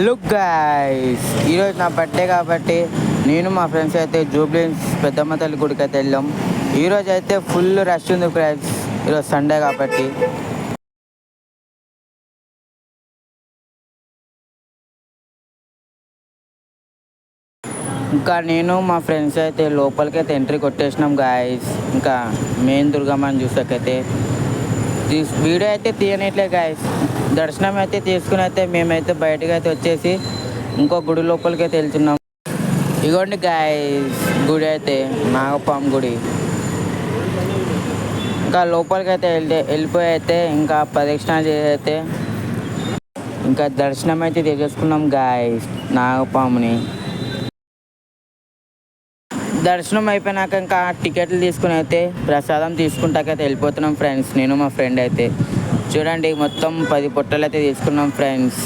Look guys, ఈరోజు నా birthday కాబట్టి నేను మా ఫ్రెండ్స్ అయితే జూబ్లీహిల్స్ పెద్దమ్మ తల్లి గుడికి అయితే వెళ్ళాం. ఈరోజు అయితే ఫుల్ రష్ ఉంది గైస్, ఈరోజు సండే కాబట్టి. ఇంకా నేను మా ఫ్రెండ్స్ అయితే లోపలికి అయితే ఎంట్రీ కొట్టేసినాం గాయస్. ఇంకా మెయిన్ దుర్గమ్మని చూసాకైతే వీడియో అయితే తీయనట్లే గాయస్. దర్శనం అయితే తీసుకుని అయితే మేమైతే బయటకు అయితే వచ్చేసి ఇంకో గుడి లోపలికి అయితే వెళ్తున్నాం. ఇగోండి గాయస్, గుడి అయితే నాగపాము గుడి. ఇంకా లోపలికి అయితే వెళ్ళిపోయి అయితే ఇంకా ప్రదక్షిణ చేసి అయితే ఇంకా దర్శనం అయితే చేసేసుకున్నాం గాయస్ నాగపాముని. దర్శనం అయిపోయినాక ఇంకా టికెట్లు తీసుకుని అయితే ప్రసాదం తీసుకుంటాకైతే వెళ్ళిపోతున్నాం ఫ్రెండ్స్. నేను మా ఫ్రెండ్ అయితే చూడండి మొత్తం 10 పొట్టలు అయితే తీసుకున్నాం ఫ్రెండ్స్.